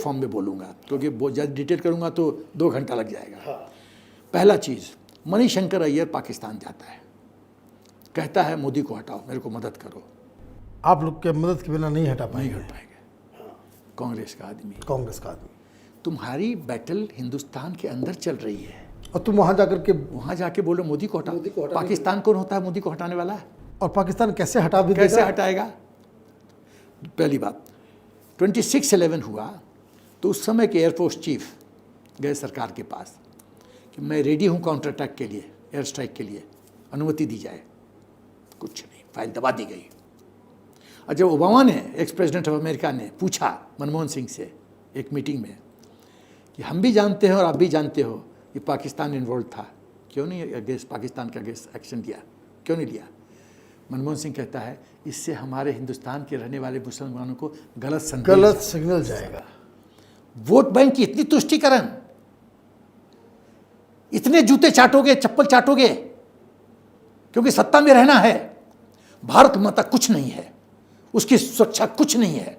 Form में बोलूँगा, क्योंकि बहुत ज़्यादा डिटेल करूँगा तो 2 घंटा लग जाएगा। हाँ। पहला चीज़, मणिशंकर अय्यर पाकिस्तान जाता है, कहता है मोदी को हटाओ, मेरे को मदद करो। आप लोग के मदद के बिना नहीं हटा नहीं पाएंगे। हट पाएंगे। कांग्रेस का आदमी, कांग्रेस का आदमी, तुम्हारी बैटल हिंदुस्तान के अंदर चल रही है, और तुम वहां जाकर के, वहाँ जाके बोलो मोदी को हटाओ। मोदी को हटाने पाकिस्तान कौन होता है मोदी को हटाने वाला? और पाकिस्तान कैसे हटा भी कैसे देगा? हटाएगा? पहली बात, 26/11 हुआ तो उस समय के एयरफोर्स चीफ गए सरकार के पास कि मैं रेडी हूँ काउंटर अटैक के लिए, एयर स्ट्राइक के लिए, अनुमति दी जाए। कुछ नहीं, फाइल दबा दी गई। और जब ओबामा ने, एक्स प्रेसिडेंट ऑफ अमेरिका ने पूछा मनमोहन सिंह से एक मीटिंग में कि हम भी जानते हैं और आप भी जानते हो कि पाकिस्तान इन्वॉल्व था, क्यों नहीं अगेंस्ट पाकिस्तान के अगेंस्ट एक्शन लिया, क्यों नहीं लिया? मनमोहन सिंह कहता है इससे हमारे हिंदुस्तान के रहने वाले मुसलमानों को गलत सिग्नल जाएगा। वोट बैंक की इतनी तुष्टीकरण, इतने जूते चाटोगे, चप्पल चाटोगे, क्योंकि सत्ता में रहना है। भारत माता कुछ नहीं है, उसकी सुरक्षा कुछ नहीं है।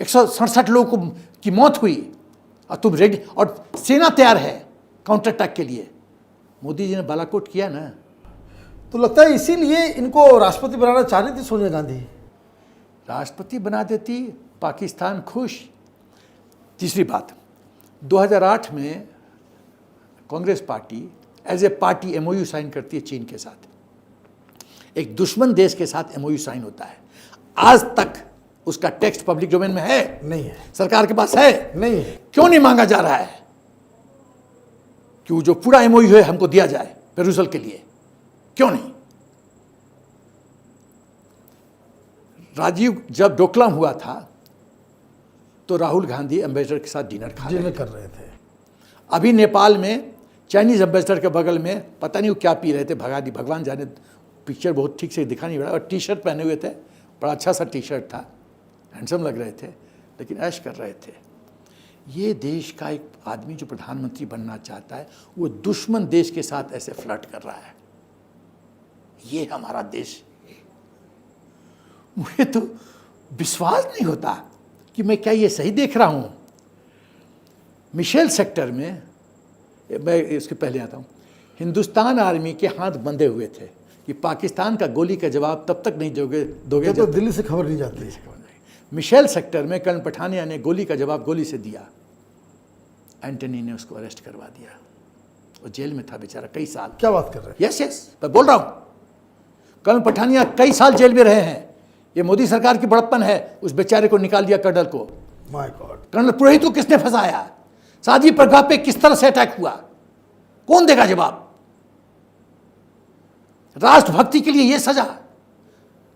167 लोगों की मौत हुई और तुम रेडी, और सेना तैयार है काउंटर अटैक के लिए। मोदी जी ने बालाकोट किया ना। तो लगता है इसीलिए इनको राष्ट्रपति बनाना चाह रही थी सोनिया गांधी। राष्ट्रपति बना देती, पाकिस्तान खुश। तीसरी बात, 2008 में Congress party as a party MOU sign करती है चीन के साथ। एक दुश्मन देश के साथ एमओयू साइन होता है। आज तक उसका टेक्स्ट पब्लिक डोमेन में है? नहीं है। सरकार के पास है? नहीं है। क्यों नहीं मांगा जा रहा है कि वो जो पूरा एमओयू है हमको दिया जाए पेरूसल के लिए? क्यों नहीं? राजीव, जब डोकलाम हुआ था तो राहुल गांधी एम्बेसडर के साथ डिनर कर रहे थे। अभी नेपाल में चाइनीज एम्बेसडर के बगल में पता नहीं वो क्या पी रहे थे, भगवान जाने, पिक्चर बहुत ठीक से दिखा नहीं पड़ा, और टी शर्ट पहने हुए थे, बड़ा अच्छा सा टी शर्ट था, हैंडसम लग रहे थे, लेकिन ऐश कर रहे थे। ये देश का एक आदमी जो प्रधानमंत्री बनना चाहता है वो दुश्मन देश के साथ ऐसे फ्लर्ट कर रहा है। ये हमारा देश, मुझे तो विश्वास नहीं होता कि मैं क्या ये सही देख रहा हूँ। मिशेल सेक्टर में, मैं इसके पहले आता हूँ, हिंदुस्तान आर्मी के हाथ बंधे हुए थे कि पाकिस्तान का गोली का जवाब तब तक नहीं दोगे जब तक दिल्ली से खबर नहीं जाती। मिशेल सेक्टर में कर्नल पठानिया ने गोली का जवाब गोली से दिया। एंटनी ने उसको अरेस्ट करवा दिया, वो जेल में था बेचारा कई साल। क्या बात कर रहे हैं? यस, मैं बोल रहा हूँ, कर्नल पठानिया कई साल जेल में रहे हैं। ये मोदी सरकार की बड़प्पन है, उस बेचारे को निकाल दिया कर्नल को। My God. कर्नल पुरोहित को किसने फंसाया? सादी प्रगति पे किस तरह से अटैक हुआ? कौन देगा जवाब? राष्ट्रभक्ति के लिए ये सजा?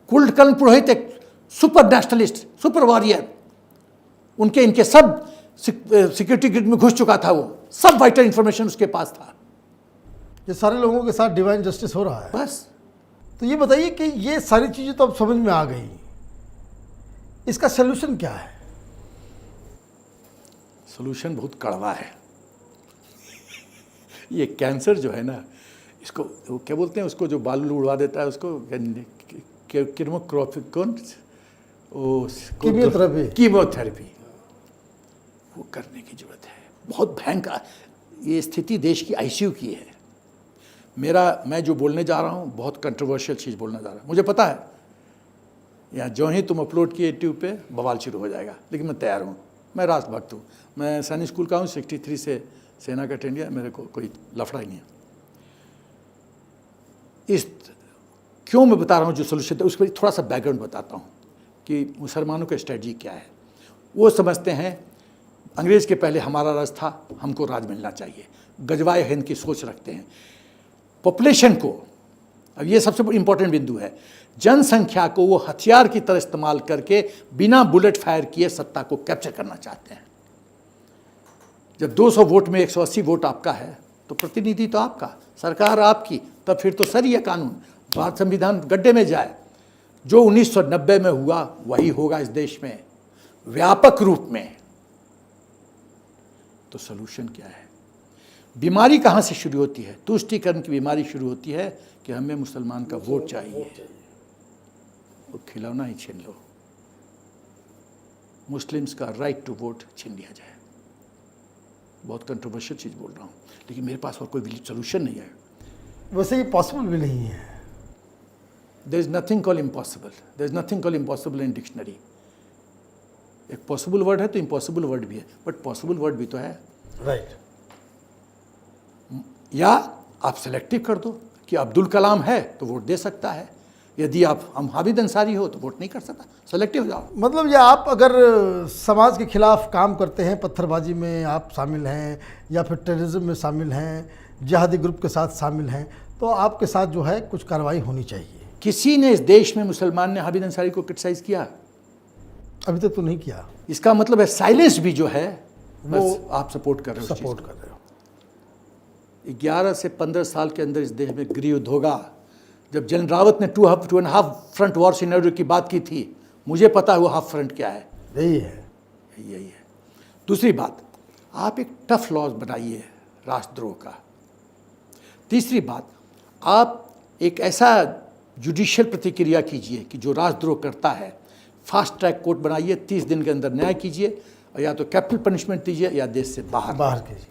कर्नल पुरोहित एक सुपर नेशनलिस्ट, सुपर वॉरियर, उनके इनके सब सिक्योरिटी ग्रिड में घुस चुका था, वो सब वाइटल इंफॉर्मेशन उसके पास था। ये सारे लोगों के साथ डिवाइन जस्टिस हो रहा है बस। तो ये बताइए कि ये सारी चीजें तो अब समझ में आ गई, इसका सलूशन क्या है? सॉल्यूशन बहुत कड़वा है। ये कैंसर जो है ना, इसको वो क्या बोलते हैं, उसको जो बालू उड़वा देता है उसको कीमोथेरेपी, वो करने की जरूरत है। बहुत भयंकर ये स्थिति देश की आईसीयू की है। मैं जो बोलने जा रहा हूँ बहुत कंट्रोवर्शियल चीज़ बोलने जा रहा हूँ, मुझे पता है यहाँ जो ही तुम अपलोड किए यूट्यूब पे बवाल शुरू हो जाएगा, लेकिन मैं तैयार हूँ। मैं राष्ट्रभक्त हूँ, मैं सैनिक स्कूल का हूँ, 63 से सेना का अटेंड किया, मेरे को कोई लफड़ा ही नहीं है। इस क्यों मैं बता रहा हूँ जो सोल्यूशन है, उस पर थोड़ा सा बैकग्राउंड बताता हूँ कि मुसलमानों का स्ट्रेटजी क्या है। वो समझते हैं अंग्रेज़ के पहले हमारा राज था, हमको राज मिलना चाहिए, गजवाए हिंद की सोच रखते हैं। पॉपुलेशन को, अब ये सबसे इंपॉर्टेंट बिंदु है, जनसंख्या को वो हथियार की तरह इस्तेमाल करके बिना बुलेट फायर किए सत्ता को कैप्चर करना चाहते हैं। जब 200 वोट में 180 वोट आपका है तो प्रतिनिधि तो आपका, सरकार आपकी, तब फिर तो सर ये कानून, भारत संविधान गड्ढे में जाए। जो 1990 में हुआ वही होगा इस देश में व्यापक रूप में। तो सलूशन क्या है? बीमारी कहाँ से शुरू होती है? तुष्टीकरण की बीमारी शुरू होती है कि हमें मुसलमान का वोट चाहिए, वो खिलौना ही छीन लो। मुस्लिम्स का राइट टू वोट छीन लिया जाए। बहुत कंट्रोवर्शियल चीज़ बोल रहा हूँ, लेकिन मेरे पास और कोई सोल्यूशन नहीं है। वैसे ये पॉसिबल भी नहीं है। There is nothing call impossible, there is nothing call impossible in dictionary. एक पॉसिबल वर्ड है तो इम्पॉसिबल वर्ड भी है, बट पॉसिबल वर्ड भी तो है। राइट। या आप सेलेक्टिव कर दो कि अब्दुल कलाम है तो वोट दे सकता है, यदि आप हम हामिद अंसारी हो तो वोट नहीं कर सकता, सेलेक्टिव हो जाओ। मतलब ये आप अगर समाज के खिलाफ काम करते हैं, पत्थरबाजी में आप शामिल हैं या फिर टेररिज्म में शामिल हैं, जिहादी ग्रुप के साथ शामिल हैं, तो आपके साथ जो है कुछ कार्रवाई होनी चाहिए। किसी ने इस देश में मुसलमान ने हामिद अंसारी को क्रिटिसाइज किया? अभी तक तो नहीं किया। इसका मतलब है साइलेंस भी जो है वो आप सपोर्ट कर रहे हो। सपोर्ट कर रहे हो। 11 से 15 साल के अंदर इस देश में गृह युद्ध होगा। जब जनरल रावत ने 2.5 फ्रंट वॉर सिनेरियो की बात की थी, मुझे पता है वो हाफ फ्रंट क्या है। यही है। यही है। दूसरी बात, आप एक टफ लॉज बनाइए राष्ट्रद्रोह का। तीसरी बात, आप एक ऐसा जुडिशियल प्रतिक्रिया कीजिए कि जो राष्ट्रद्रोह करता है फास्ट ट्रैक कोर्ट बनाइए, 30 दिन के अंदर न्याय कीजिए, और या तो कैपिटल पनिशमेंट दीजिए या देश से बाहर कीजिए।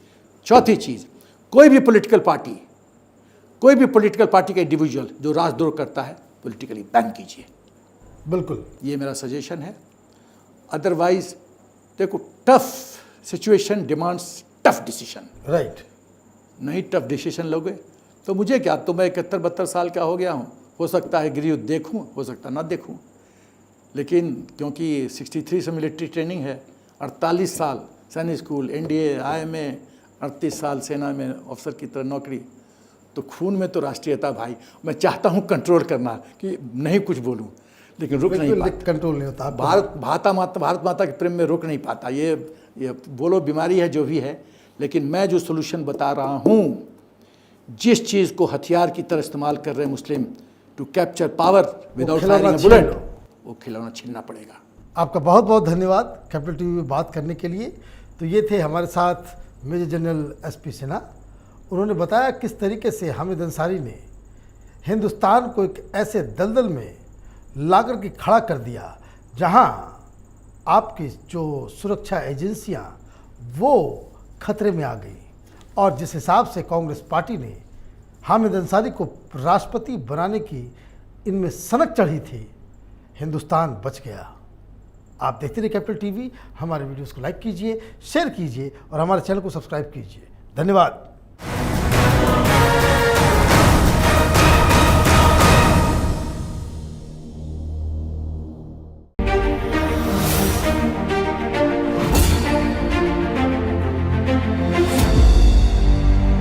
चौथी चीज़, कोई भी पॉलिटिकल पार्टी का इंडिविजुअल जो राष्ट्रद्रोह करता है पॉलिटिकली बैन कीजिए। बिल्कुल, ये मेरा सजेशन है। अदरवाइज देखो, tough situation demands tough decision. Right. नहीं टफ डिसीजन लोगे तो मुझे क्या, तो मैं 71-72 साल का हो गया हूँ, हो सकता है गृह युद्ध देखूँ, हो सकता ना देखूँ, लेकिन क्योंकि 63 से मिलिट्री ट्रेनिंग है, 48 साल सैनिक स्कूल, NDA, IMA, 38 साल सेना में अफसर की तरह नौकरी, तो खून में तो राष्ट्रीयता भाई। मैं चाहता हूँ कंट्रोल करना कि नहीं कुछ बोलूँ, लेकिन रुक नहीं पाता। कंट्रोल नहीं होता। भारत माता के प्रेम में रुक नहीं पाता। ये बोलो बीमारी है जो भी है, लेकिन मैं जो सोल्यूशन बता रहा हूँ, जिस चीज़ को हथियार की तरह इस्तेमाल कर रहे हैं Muslim to capture power without firing a bullet, वो खिलौना छीनना पड़ेगा। आपका बहुत बहुत धन्यवाद कैपिटल टीवी में बात करने के लिए। तो ये थे हमारे साथ मेजर जनरल SP सिन्हा। उन्होंने बताया किस तरीके से हामिद अंसारी ने हिंदुस्तान को एक ऐसे दलदल में लाकर के खड़ा कर दिया जहां आपकी जो सुरक्षा एजेंसियां वो खतरे में आ गई, और जिस हिसाब से कांग्रेस पार्टी ने हामिद अंसारी को राष्ट्रपति बनाने की इनमें सनक चढ़ी थी, हिंदुस्तान बच गया। आप देखते रहिए कैपिटल टीवी। हमारे वीडियोस को लाइक कीजिए, शेयर कीजिए और हमारे चैनल को सब्सक्राइब कीजिए। धन्यवाद।